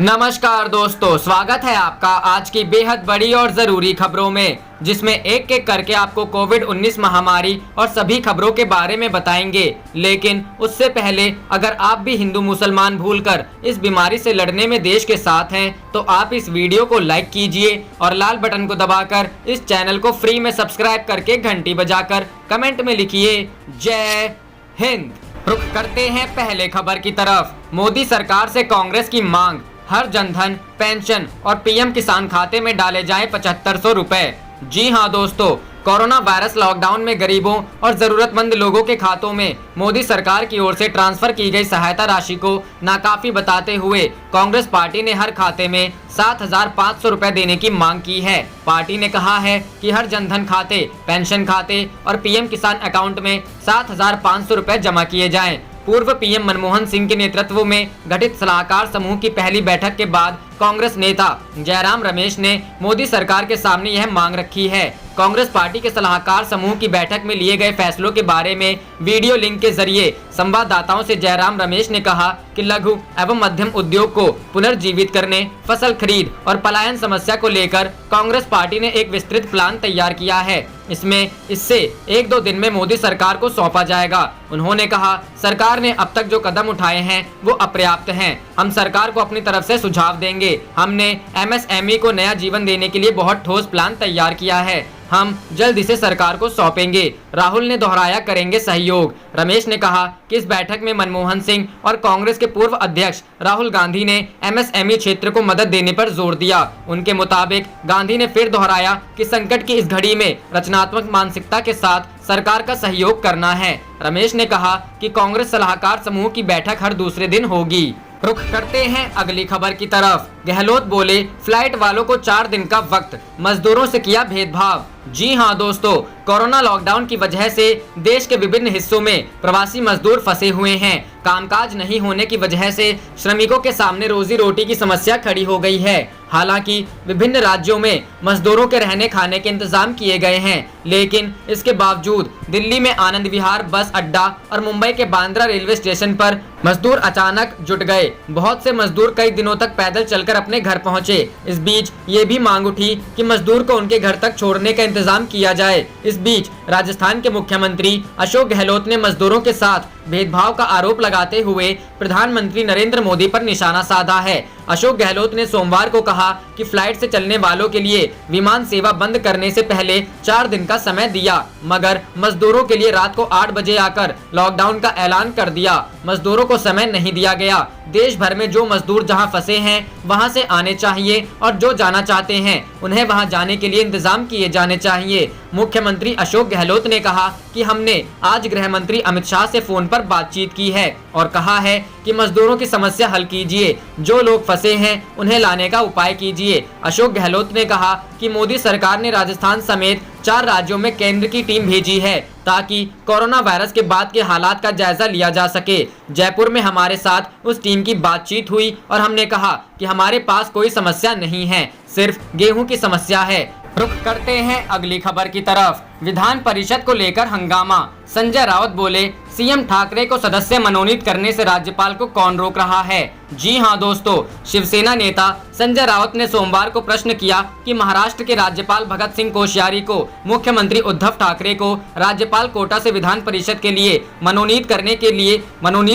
नमस्कार दोस्तों, स्वागत है आपका आज की बेहद बड़ी और जरूरी खबरों में, जिसमें एक एक करके आपको कोविड-19 महामारी और सभी खबरों के बारे में बताएंगे। लेकिन उससे पहले अगर आप भी हिंदू मुसलमान भूलकर इस बीमारी से लड़ने में देश के साथ हैं, तो आप इस वीडियो को लाइक कीजिए और लाल बटन को दबाकर इस चैनल को फ्री में सब्सक्राइब करके घंटी बजाकर कमेंट में लिखिए जय हिंद। रुख करते हैं पहले खबर की तरफ। मोदी सरकार से कांग्रेस की मांग, हर जनधन, पेंशन और पीएम किसान खाते में डाले जाएं 7500 रुपए। जी हां दोस्तों, कोरोना वायरस लॉकडाउन में गरीबों और जरूरतमंद लोगों के खातों में मोदी सरकार की ओर से ट्रांसफर की गई सहायता राशि को नाकाफी बताते हुए कांग्रेस पार्टी ने हर खाते में 7500 रुपए देने की मांग की है। पार्टी ने कहा है कि हर जनधन खाते, पेंशन खाते और पीएम किसान अकाउंट में 7500 रुपए जमा किए जाएं। पूर्व पीएम मनमोहन सिंह के नेतृत्व में गठित सलाहकार समूह की पहली बैठक के बाद कांग्रेस नेता जयराम रमेश ने मोदी सरकार के सामने यह मांग रखी है। कांग्रेस पार्टी के सलाहकार समूह की बैठक में लिए गए फैसलों के बारे में वीडियो लिंक के जरिए संवाददाताओं से जयराम रमेश ने कहा कि लघु एवं मध्यम उद्योग को पुनर्जीवित करने, फसल खरीद और पलायन समस्या को लेकर कांग्रेस पार्टी ने एक विस्तृत प्लान तैयार किया है। इससे 1-2 दिन में मोदी सरकार को सौंपा जाएगा। उन्होंने कहा, सरकार ने अब तक जो कदम उठाए हैं वो अपर्याप्त हैं। हम सरकार को अपनी तरफ से सुझाव देंगे। हमने एमएसएमई को नया जीवन देने के लिए बहुत ठोस प्लान तैयार किया है। हम जल्द इसे सरकार को सौंपेंगे। राहुल ने दोहराया, करेंगे सहयोग। रमेश ने कहा कि इस बैठक में मनमोहन सिंह और कांग्रेस के पूर्व अध्यक्ष राहुल गांधी ने एमएसएमई क्षेत्र को मदद देने पर जोर दिया। उनके मुताबिक गांधी ने फिर दोहराया कि संकट की इस घड़ी में रचनात्मक मानसिकता के साथ सरकार का सहयोग करना है। रमेश ने कहा कि कांग्रेस सलाहकार समूह की बैठक हर दूसरे दिन होगी। रुख करते हैं अगली खबर की तरफ। गहलोत बोले, फ्लाइट वालों को 4 दिन का वक्त, मजदूरों से किया भेदभाव। जी हां दोस्तों, कोरोना लॉकडाउन की वजह से देश के विभिन्न हिस्सों में प्रवासी मजदूर फंसे हुए हैं। कामकाज नहीं होने की वजह से श्रमिकों के सामने रोजी रोटी की समस्या खड़ी हो गई है। हालांकि विभिन्न राज्यों में मजदूरों के रहने खाने के इंतजाम किए गए हैं, लेकिन इसके बावजूद दिल्ली में आनंद विहार बस अड्डा और मुंबई के बांद्रा रेलवे स्टेशन पर मजदूर अचानक जुट गए। बहुत से मजदूर कई दिनों तक पैदल चलकर अपने घर पहुंचे। इस बीच ये भी मांग उठी कि मजदूर को उनके घर तक छोड़ने का इंतजाम किया जाए। इस बीच राजस्थान के मुख्यमंत्री अशोक गहलोत ने मजदूरों के साथ भेदभाव का आरोप लगाते हुए प्रधानमंत्री नरेंद्र मोदी पर निशाना साधा है। अशोक गहलोत ने सोमवार को कहा कि फ्लाइट से चलने वालों के लिए विमान सेवा बंद करने से पहले 4 दिन का समय दिया, मगर मजदूरों के लिए रात को 8 बजे आकर लॉकडाउन का ऐलान कर दिया। मजदूरों को समय नहीं दिया गया। देश भर में जो मजदूर जहां फंसे हैं वहां से आने चाहिए और जो जाना चाहते हैं उन्हें वहां जाने के लिए इंतजाम किए जाने चाहिए। मुख्यमंत्री अशोक गहलोत ने कहा कि हमने आज गृह मंत्री अमित शाह से फोन पर बातचीत की है और कहा है कि मजदूरों की समस्या हल कीजिए, जो लोग फंसे हैं उन्हें लाने का उपाय कीजिए। अशोक गहलोत ने कहा कि मोदी सरकार ने राजस्थान समेत 4 राज्यों में केंद्र की टीम भेजी है ताकि कोरोना वायरस के बाद के हालात का जायजा लिया जा सके। जयपुर में हमारे साथ उस टीम की बातचीत हुई और हमने कहा कि हमारे पास कोई समस्या नहीं है, सिर्फ गेहूं की समस्या है। रुख करते हैं अगली खबर की तरफ। विधान परिषद को लेकर हंगामा। संजय राउत बोले, सीएम ठाकरे को सदस्य मनोनीत करने से राज्यपाल को कौन रोक रहा है। जी हां दोस्तों, शिवसेना नेता संजय राउत ने सोमवार को प्रश्न किया कि महाराष्ट्र के राज्यपाल भगत सिंह कोश्यारी को मुख्यमंत्री उद्धव ठाकरे को राज्यपाल कोटा से विधान परिषद के लिए मनोनीत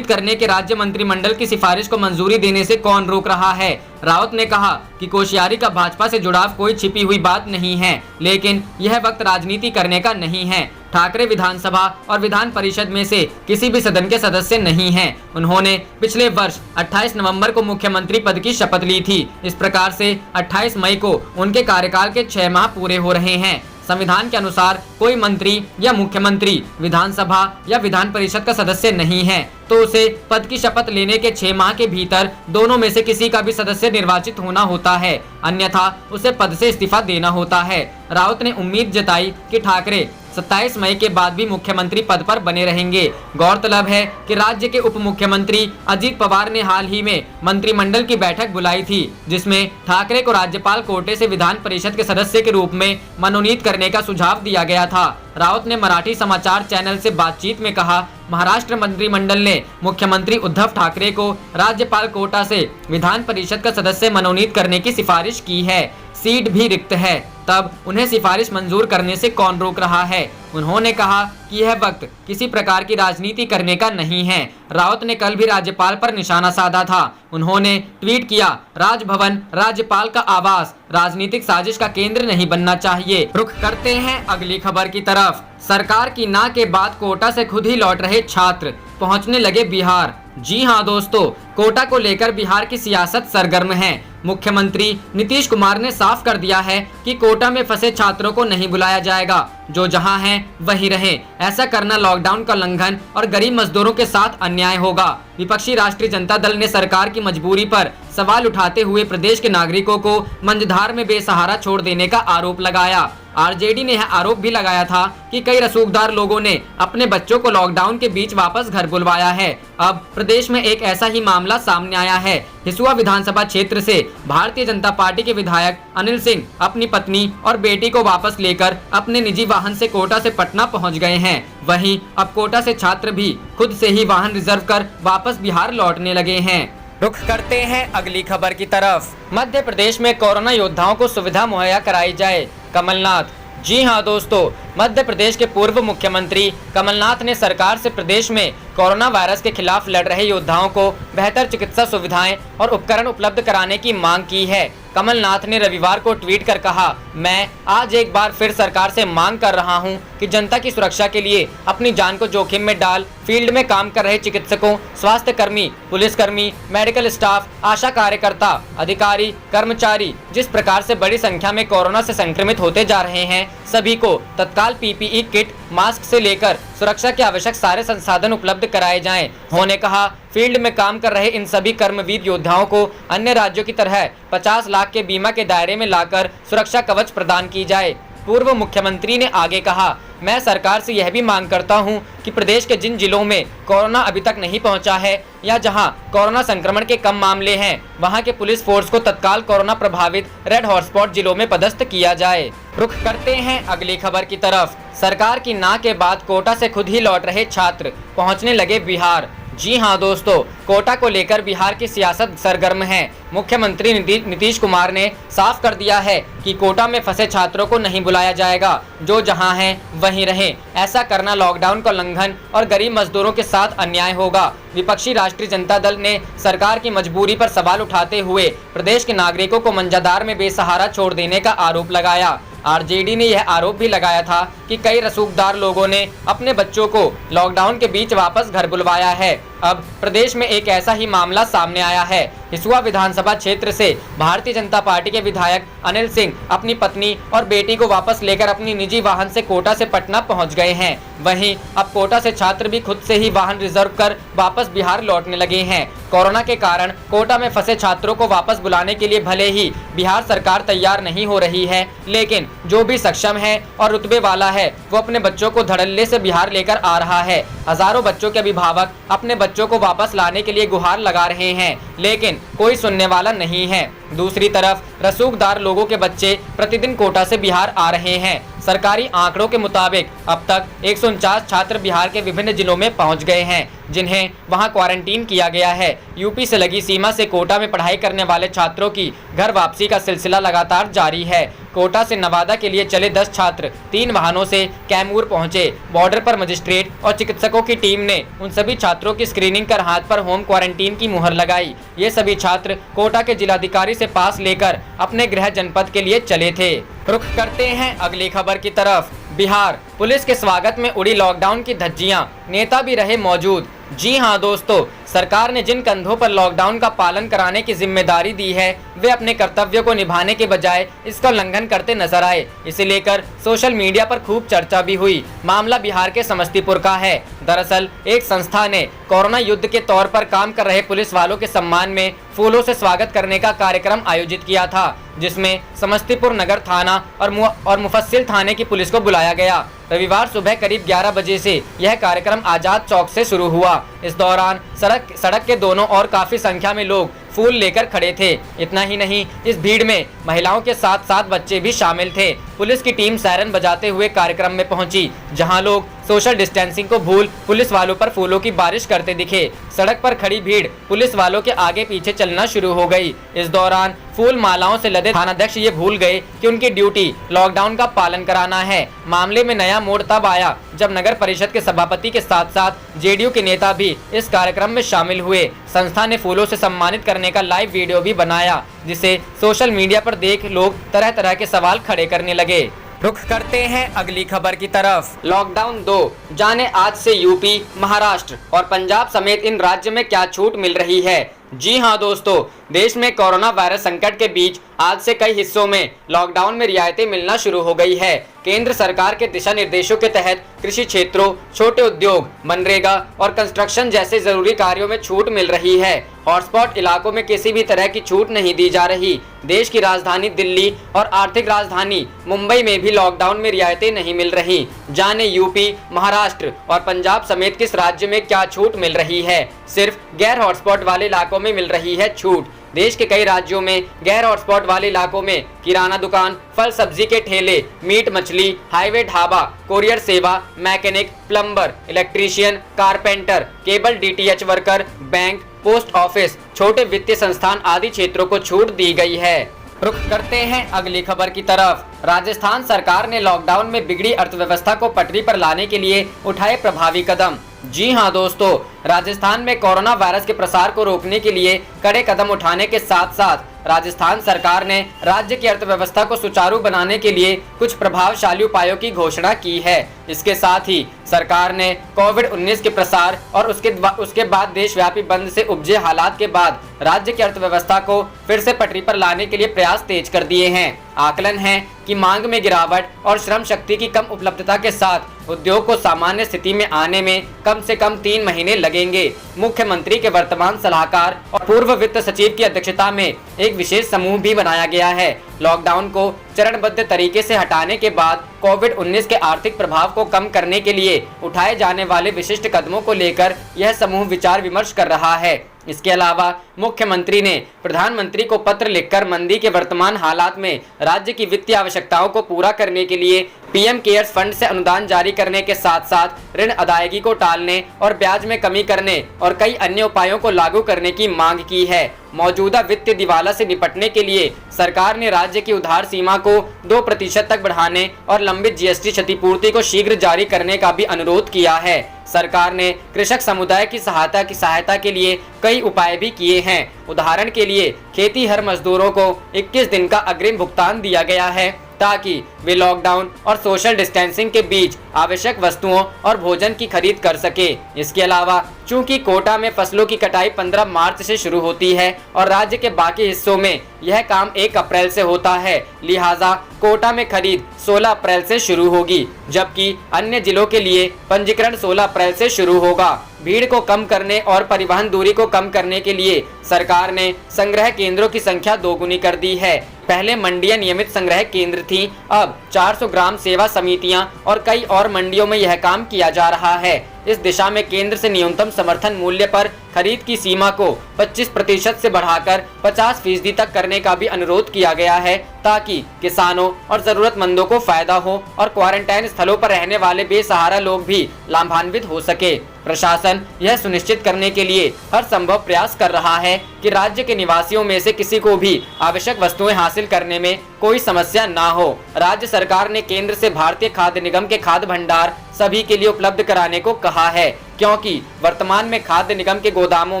करने के राज्य मंत्रिमंडल की सिफारिश को मंजूरी देने से कौन रोक रहा है। राउत ने कहा कि कोश्यारी का भाजपा से जुड़ाव कोई छिपी हुई बात नहीं है, लेकिन यह वक्त राजनीति करने का नहीं है। ठाकरे विधानसभा और विधान परिषद में से किसी भी सदन के सदस्य नहीं हैं। उन्होंने पिछले वर्ष 28 नवंबर को मुख्यमंत्री पद की शपथ ली थी। इस प्रकार से 28 मई को उनके कार्यकाल के 6 माह पूरे हो रहे हैं। संविधान के अनुसार कोई मंत्री या मुख्यमंत्री विधानसभा या विधान परिषद का सदस्य नहीं है, तो उसे पद की शपथ लेने के 6 माह के भीतर दोनों में से किसी का भी सदस्य निर्वाचित होना होता है, अन्यथा उसे पद से इस्तीफा देना होता है। राउत ने उम्मीद जताई कि ठाकरे 27 मई के बाद भी मुख्यमंत्री पद पर बने रहेंगे। गौरतलब है कि राज्य के उप मुख्यमंत्री अजित पवार ने हाल ही में मंत्रिमंडल की बैठक बुलाई थी, जिसमें ठाकरे को राज्यपाल कोटे से विधान परिषद के सदस्य के रूप में मनोनीत करने का सुझाव दिया गया था। राउत ने मराठी समाचार चैनल से बातचीत में कहा, महाराष्ट्र मंत्रिमंडल ने मुख्यमंत्री उद्धव ठाकरे को राज्यपाल कोटा से विधान परिषद का सदस्य मनोनीत करने की सिफारिश की है। सीट भी रिक्त है, तब उन्हें सिफारिश मंजूर करने से कौन रोक रहा है। उन्होंने कहा कि यह वक्त किसी प्रकार की राजनीति करने का नहीं है। राउत ने कल भी राज्यपाल पर निशाना साधा था। उन्होंने ट्वीट किया, राजभवन राज्यपाल का आवास राजनीतिक साजिश का केंद्र नहीं बनना चाहिए। रुख करते हैं अगली खबर की तरफ। सरकार की ना के बाद कोटा से खुद ही लौट रहे छात्र पहुंचने लगे बिहार। जी हां दोस्तों, कोटा को लेकर बिहार की सियासत सरगर्म है। मुख्यमंत्री नीतीश कुमार ने साफ कर दिया है कि कोटा में फंसे छात्रों को नहीं बुलाया जाएगा, जो जहां हैं वहीं रहें। ऐसा करना लॉकडाउन का उल्लंघन और गरीब मजदूरों के साथ अन्याय होगा। विपक्षी राष्ट्रीय जनता दल ने सरकार की मजबूरी पर सवाल उठाते हुए प्रदेश के नागरिकों को मंझधार में बेसहारा छोड़ देने का आरोप लगाया। आरजेडी ने यह आरोप भी लगाया था कि कई रसूखदार लोगों ने अपने बच्चों को लॉकडाउन के बीच वापस घर बुलवाया है। अब प्रदेश में एक ऐसा ही मामला सामने आया है। हिसुआ विधानसभा क्षेत्र से भारतीय जनता पार्टी के विधायक अनिल सिंह अपनी पत्नी और बेटी को वापस लेकर अपने निजी वाहन से कोटा से पटना पहुंच गए हैं। वहीं अब कोटा से छात्र भी खुद से ही वाहन रिजर्व कर वापस बिहार लौटने लगे हैं। रुख करते हैं अगली खबर की तरफ। मध्य प्रदेश में कोरोना योद्धाओं को सुविधा मुहैया कराई जाए, कमलनाथ। जी हां दोस्तों, मध्य प्रदेश के पूर्व मुख्यमंत्री कमलनाथ ने सरकार से प्रदेश में कोरोना वायरस के खिलाफ लड़ रहे योद्धाओं को बेहतर चिकित्सा सुविधाएं और उपकरण उपलब्ध कराने की मांग की है। कमलनाथ ने रविवार को ट्वीट कर कहा, मैं आज एक बार फिर सरकार से मांग कर रहा हूं कि जनता की सुरक्षा के लिए अपनी जान को जोखिम में डाल फील्ड में काम कर रहे चिकित्सकों, स्वास्थ्य कर्मी, पुलिसकर्मी, मेडिकल स्टाफ, आशा कार्यकर्ता, अधिकारी, कर्मचारी जिस प्रकार से बड़ी संख्या में कोरोना से संक्रमित होते जा रहे हैं, सभी को तत्काल पीपीई किट, मास्क से लेकर सुरक्षा के आवश्यक सारे संसाधन उपलब्ध कराए जाएं। उन्होंने कहा, फील्ड में काम कर रहे इन सभी कर्मवीर योद्धाओं को अन्य राज्यों की तरह 50 लाख के बीमा के दायरे में लाकर सुरक्षा कवच प्रदान की जाए। पूर्व मुख्यमंत्री ने आगे कहा, मैं सरकार से यह भी मांग करता हूं कि प्रदेश के जिन जिलों में कोरोना अभी तक नहीं पहुंचा है या जहां कोरोना संक्रमण के कम मामले हैं, वहां के पुलिस फोर्स को तत्काल कोरोना प्रभावित रेड हॉटस्पॉट जिलों में पदस्थ किया जाए। रुख करते हैं अगली खबर की तरफ। सरकार की ना के बाद कोटा से खुद ही लौट रहे छात्र पहुंचने लगे बिहार। जी हां दोस्तों, कोटा को लेकर बिहार की सियासत सरगर्म है। मुख्यमंत्री नीतीश कुमार ने साफ कर दिया है कि कोटा में फंसे छात्रों को नहीं बुलाया जाएगा, जो जहां हैं वहीं रहें। ऐसा करना लॉकडाउन का उल्लंघन और गरीब मजदूरों के साथ अन्याय होगा। विपक्षी राष्ट्रीय जनता दल ने सरकार की मजबूरी पर सवाल उठाते हुए प्रदेश के नागरिकों को मंझधार में बेसहारा छोड़ देने का आरोप लगाया। आरजेडी ने यह आरोप भी लगाया था कि कई रसूखदार लोगों ने अपने बच्चों को लॉकडाउन के बीच वापस घर बुलवाया है। अब प्रदेश में एक ऐसा ही मामला सामने आया है। हिसुआ विधानसभा क्षेत्र से भारतीय जनता पार्टी के विधायक अनिल सिंह अपनी पत्नी और बेटी को वापस लेकर अपनी निजी वाहन से कोटा से पटना पहुंच गए हैं। वहीं अब कोटा से छात्र भी खुद से ही वाहन रिजर्व कर वापस बिहार लौटने लगे हैं। कोरोना के कारण कोटा में फंसे छात्रों को वापस बुलाने के लिए भले ही बिहार सरकार तैयार नहीं हो रही है, लेकिन जो भी सक्षम है और रुतबे वाला है वो अपने बच्चों को धड़ल्ले से बिहार लेकर आ रहा है। हजारों बच्चों के अभिभावक अपने बच्चों को वापस लाने के लिए गुहार लगा रहे हैं, लेकिन कोई सुनने वाला नहीं है। दूसरी तरफ रसूखदार लोगों के बच्चे प्रतिदिन कोटा से बिहार आ रहे हैं। सरकारी आंकड़ों के मुताबिक अब तक 149 छात्र बिहार के विभिन्न जिलों में पहुंच गए हैं, जिन्हें वहां क्वारंटीन किया गया है। यूपी से लगी सीमा से कोटा में पढ़ाई करने वाले छात्रों की घर वापसी का सिलसिला लगातार जारी है। कोटा से नवादा के लिए चले 10 छात्र 3 वाहनों से कैमूर पहुंचे। बॉर्डर पर मजिस्ट्रेट और चिकित्सकों की टीम ने उन सभी छात्रों की स्क्रीनिंग कर हाथ पर होम क्वारंटीन की मुहर लगाई। ये सभी छात्र कोटा के जिलाधिकारी से पास लेकर अपने गृह जनपद के लिए चले थे। रुख करते हैं अगली खबर की तरफ। बिहार पुलिस के स्वागत में उड़ी लॉकडाउन की धज्जियां, नेता भी रहे मौजूद। जी हां दोस्तों, सरकार ने जिन कंधों पर लॉकडाउन का पालन कराने की जिम्मेदारी दी है, वे अपने कर्तव्यों को निभाने के बजाय इसका उल्लंघन करते नजर आए। इसे लेकर सोशल मीडिया पर खूब चर्चा भी हुई। मामला बिहार के समस्तीपुर का है। दरअसल एक संस्था ने कोरोना युद्ध के तौर पर काम कर रहे पुलिस वालों के सम्मान में फूलों से स्वागत करने का कार्यक्रम आयोजित किया था, जिसमें समस्तीपुर नगर थाना और मुफस्सिल थाने की पुलिस को बुलाया गया। रविवार सुबह करीब 11 बजे से यह कार्यक्रम आजाद चौक से शुरू हुआ। इस दौरान सड़क के दोनों ओर काफी संख्या में लोग फूल लेकर खड़े थे। इतना ही नहीं, इस भीड़ में महिलाओं के साथ साथ बच्चे भी शामिल थे। पुलिस की टीम सायरन बजाते हुए कार्यक्रम में पहुंची, जहां लोग सोशल डिस्टेंसिंग को भूल पुलिस वालों पर फूलों की बारिश करते दिखे। सड़क पर खड़ी भीड़ पुलिस वालों के आगे पीछे चलना शुरू हो गई। इस दौरान फूल मालाओं से लदे थानाध्यक्ष ये भूल गए कि उनकी ड्यूटी लॉकडाउन का पालन कराना है। मामले में नया मोड़ तब आया जब नगर परिषद के सभापति के साथ साथ जेडीयू के नेता भी इस कार्यक्रम में शामिल हुए। संस्था ने फूलों से सम्मानित करने का लाइव वीडियो भी बनाया, जिसे सोशल मीडिया पर देख लोग तरह तरह के सवाल खड़े करने लगे। रुख करते हैं अगली खबर की तरफ। लॉकडाउन 2, जाने आज से यूपी, महाराष्ट्र और पंजाब समेत इन राज्य में क्या छूट मिल रही है। जी हां दोस्तों, देश में कोरोना वायरस संकट के बीच आज से कई हिस्सों में लॉकडाउन में रियायतें मिलना शुरू हो गई है। केंद्र सरकार के दिशा निर्देशों के तहत कृषि क्षेत्रों, छोटे उद्योग, मनरेगा और कंस्ट्रक्शन जैसे जरूरी कार्यों में छूट मिल रही है। हॉटस्पॉट इलाकों में किसी भी तरह की छूट नहीं दी जा रही। देश की राजधानी दिल्ली और आर्थिक राजधानी मुंबई में भी लॉकडाउन में रियायतें नहीं मिल रही। जाने यूपी, महाराष्ट्र और पंजाब समेत किस राज्य में क्या छूट मिल रही है। सिर्फ गैर हॉटस्पॉट वाले इलाकों में मिल रही है छूट। देश के कई राज्यों में गैर हॉटस्पॉट वाले इलाकों में किराना दुकान, फल सब्जी के ठेले, मीट मछली, हाईवे ढाबा, कोरियर सेवा, mechanic, plumber, electrician, carpenter, cable DTH worker, bank, post office, छोटे वित्तीय संस्थान आदि क्षेत्रों को छूट दी गई है। रुख करते हैं अगली खबर की तरफ। राजस्थान सरकार ने लॉकडाउन में बिगड़ी अर्थव्यवस्था को पटरी पर लाने के लिए उठाए प्रभावी कदम। जी हां दोस्तों, राजस्थान में कोरोना वायरस के प्रसार को रोकने के लिए कड़े कदम उठाने के साथ साथ राजस्थान सरकार ने राज्य की अर्थव्यवस्था को सुचारू बनाने के लिए कुछ प्रभावशाली उपायों की घोषणा की है। इसके साथ ही सरकार ने कोविड-19 के प्रसार और उसके बाद देशव्यापी बंद से उपजे हालात के बाद राज्य की अर्थव्यवस्था को फिर से पटरी पर लाने के लिए प्रयास तेज कर दिए हैं। आकलन है कि मांग में गिरावट और श्रम शक्ति की कम उपलब्धता के साथ उद्योग को सामान्य स्थिति में आने में कम से कम 3 महीने लगेंगे। मुख्यमंत्री के वर्तमान सलाहकार और पूर्व वित्त सचिव की अध्यक्षता में एक विशेष समूह भी बनाया गया है। लॉकडाउन को चरणबद्ध तरीके से हटाने के बाद कोविड-19 के आर्थिक प्रभाव को कम करने के लिए उठाए जाने वाले विशिष्ट कदमों को लेकर यह समूह विचार विमर्श कर रहा है। इसके अलावा मुख्यमंत्री ने प्रधानमंत्री को पत्र लिखकर मंदी के वर्तमान हालात में राज्य की वित्तीय आवश्यकताओं को पूरा करने के लिए पीएम केयर्स फंड से अनुदान जारी करने के साथ साथ ऋण अदायगी को टालने और ब्याज में कमी करने और कई अन्य उपायों को लागू करने की मांग की है। मौजूदा वित्तीय दिवाला से निपटने के लिए सरकार ने राज्य की उधार सीमा को 2% तक बढ़ाने और लंबित जीएसटी क्षतिपूर्ति को शीघ्र जारी करने का भी अनुरोध किया है। सरकार ने कृषक समुदाय की सहायता के लिए कई उपाय भी किए हैं। उदाहरण के लिए खेतीहर मजदूरों को 21 दिन का अग्रिम भुगतान दिया गया है ताकि वे लॉकडाउन और सोशल डिस्टेंसिंग के बीच आवश्यक वस्तुओं और भोजन की खरीद कर सके। इसके अलावा चूंकि कोटा में फसलों की कटाई 15 मार्च से शुरू होती है और राज्य के बाकी हिस्सों में यह काम 1 अप्रैल से होता है, लिहाजा कोटा में खरीद 16 अप्रैल से शुरू होगी, जबकि अन्य जिलों के लिए पंजीकरण 16 अप्रैल से शुरू होगा। भीड़ को कम करने और परिवहन दूरी को कम करने के लिए सरकार ने संग्रह केंद्रों की संख्या दोगुनी कर दी है। पहले मंडियां नियमित संग्रह केंद्र थीं, अब 400 ग्राम सेवा समितियां और कई और मंडियों में यह काम किया जा रहा है। इस दिशा में केंद्र से न्यूनतम समर्थन मूल्य पर खरीद की सीमा को 25% से बढ़ाकर 50% तक करने का भी अनुरोध किया गया है, ताकि किसानों और जरूरतमंदों को फायदा हो और क्वारंटाइन स्थलों पर रहने वाले बेसहारा लोग भी लाभान्वित हो सके। प्रशासन यह सुनिश्चित करने के लिए हर संभव प्रयास कर रहा है कि राज्य के निवासियों में से किसी को भी आवश्यक वस्तुएं हासिल करने में कोई समस्या ना हो। राज्य सरकार ने केंद्र से भारतीय खाद्य निगम के खाद्य भंडार सभी के लिए उपलब्ध कराने को कहा है, क्योंकि वर्तमान में खाद्य निगम के गोदामों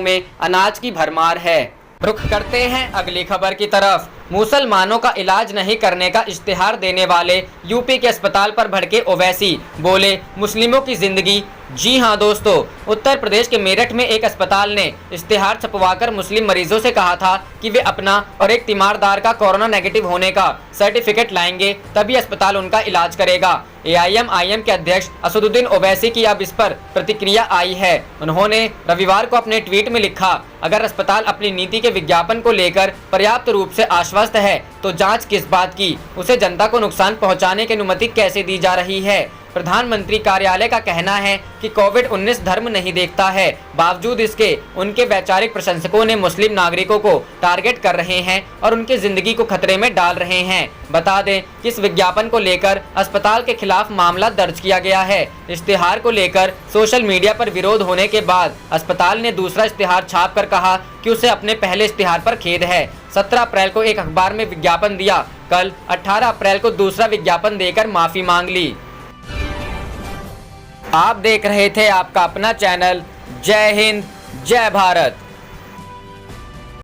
में अनाज की भरमार है। रुख करते हैं अगली खबर की तरफ। मुसलमानों का इलाज नहीं करने का इश्तिहार देने वाले यूपी के अस्पताल पर भड़के ओवैसी, बोले मुस्लिमों की जिंदगी। जी हां दोस्तों, उत्तर प्रदेश के मेरठ में एक अस्पताल ने इश्तिहार छपवाकर मुस्लिम मरीजों से कहा था कि वे अपना और एक तीमारदार का कोरोना नेगेटिव होने का सर्टिफिकेट लाएंगे, तभी अस्पताल उनका इलाज करेगा। AIM के अध्यक्ष असदुद्दीन ओवैसी की अब इस पर प्रतिक्रिया आई है। उन्होंने रविवार को अपने ट्वीट में लिखा, अगर अस्पताल अपनी नीति के विज्ञापन को लेकर पर्याप्त रूप से आश्वस्त है तो जांच किस बात की, उसे जनता को नुकसान पहुंचाने की अनुमति कैसे दी जा रही है। प्रधानमंत्री कार्यालय का कहना है कि कोविड-19 धर्म नहीं देखता है। बावजूद इसके उनके वैचारिक प्रशंसकों ने मुस्लिम नागरिकों को टारगेट कर रहे हैं और उनकी जिंदगी को खतरे में डाल रहे हैं। बता दें कि इस विज्ञापन को लेकर अस्पताल के खिलाफ मामला दर्ज किया गया है। इश्तिहार को लेकर सोशल मीडिया पर विरोध होने के बाद अस्पताल ने दूसरा इश्तिहार छाप कर कहा कि उसे अपने पहले इश्तिहार पर खेद है। 17 अप्रैल को एक अखबार में विज्ञापन दिया, कल 18 अप्रैल को दूसरा विज्ञापन देकर माफी मांग ली। आप देख रहे थे आपका अपना चैनल जय हिंद जय भारत।